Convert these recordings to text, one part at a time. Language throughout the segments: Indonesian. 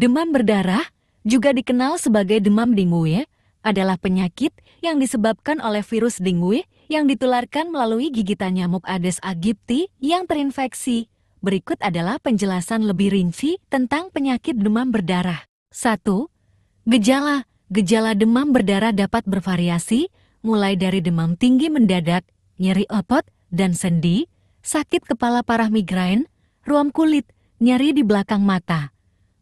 Demam berdarah, juga dikenal sebagai demam dengue, adalah penyakit yang disebabkan oleh virus dengue yang ditularkan melalui gigitan nyamuk Aedes aegypti yang terinfeksi. Berikut adalah penjelasan lebih rinci tentang penyakit demam berdarah. 1. Gejala. Gejala demam berdarah dapat bervariasi, mulai dari demam tinggi mendadak, nyeri otot dan sendi, sakit kepala parah migrain, ruam kulit, nyeri di belakang mata,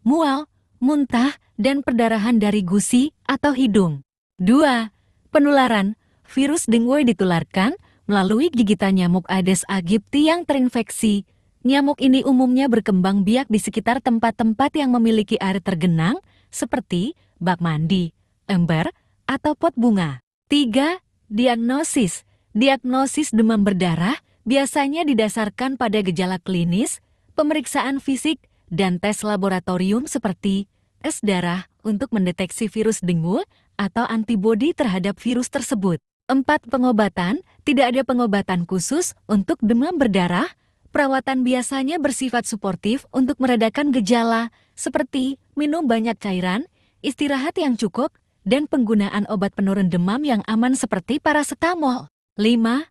mual, muntah, dan perdarahan dari gusi atau hidung. 2. Penularan. Virus dengue ditularkan melalui gigitan nyamuk Aedes aegypti yang terinfeksi. Nyamuk ini umumnya berkembang biak di sekitar tempat-tempat yang memiliki air tergenang, seperti bak mandi, ember, atau pot bunga. 3. Diagnosis. Diagnosis demam berdarah biasanya didasarkan pada gejala klinis, pemeriksaan fisik, dan tes laboratorium seperti tes darah untuk mendeteksi virus dengue atau antibodi terhadap virus tersebut. 4. Pengobatan. Tidak ada pengobatan khusus untuk demam berdarah. Perawatan biasanya bersifat suportif untuk meredakan gejala, seperti minum banyak cairan, istirahat yang cukup, dan penggunaan obat penurun demam yang aman seperti parasetamol. 5.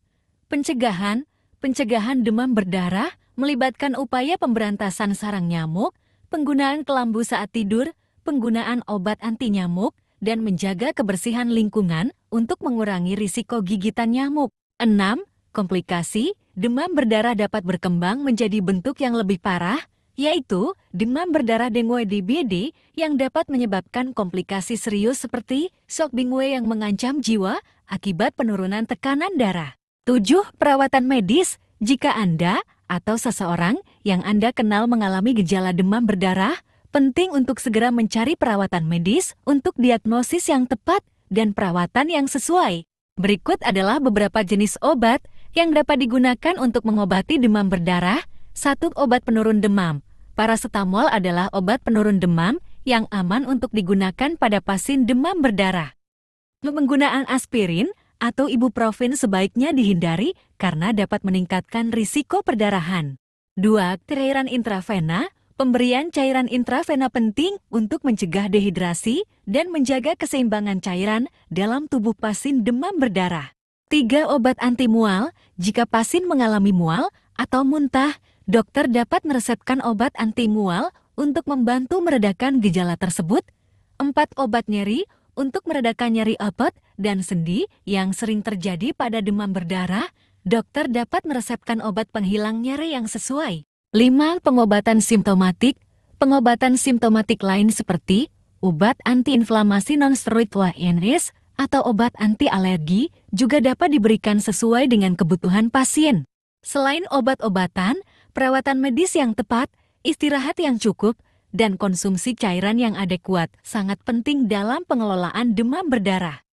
Pencegahan. Pencegahan demam berdarah melibatkan upaya pemberantasan sarang nyamuk, penggunaan kelambu saat tidur, penggunaan obat anti nyamuk, dan menjaga kebersihan lingkungan untuk mengurangi risiko gigitan nyamuk. 6. Komplikasi. Demam berdarah dapat berkembang menjadi bentuk yang lebih parah, yaitu demam berdarah dengue DBD yang dapat menyebabkan komplikasi serius seperti shock dengue yang mengancam jiwa akibat penurunan tekanan darah. 7. Perawatan medis. Jika Anda atau seseorang yang Anda kenal mengalami gejala demam berdarah, penting untuk segera mencari perawatan medis untuk diagnosis yang tepat dan perawatan yang sesuai. Berikut adalah beberapa jenis obat yang dapat digunakan untuk mengobati demam berdarah. 1. Obat penurun demam. Parasetamol adalah obat penurun demam yang aman untuk digunakan pada pasien demam berdarah. Penggunaan aspirin atau ibuprofen sebaiknya dihindari karena dapat meningkatkan risiko perdarahan. 2. Cairan intravena. Pemberian cairan intravena penting untuk mencegah dehidrasi dan menjaga keseimbangan cairan dalam tubuh pasien demam berdarah. 3. Obat anti mual. Jika pasien mengalami mual atau muntah, dokter dapat meresepkan obat anti mual untuk membantu meredakan gejala tersebut. 4. Obat nyeri. Untuk meredakan nyeri otot dan sendi yang sering terjadi pada demam berdarah, dokter dapat meresepkan obat penghilang nyeri yang sesuai. 5. Pengobatan simptomatik. Pengobatan simptomatik lain seperti obat antiinflamasi non-steroid (ANS) atau obat anti alergi juga dapat diberikan sesuai dengan kebutuhan pasien. Selain obat-obatan, perawatan medis yang tepat, istirahat yang cukup, dan konsumsi cairan yang adekuat sangat penting dalam pengelolaan demam berdarah.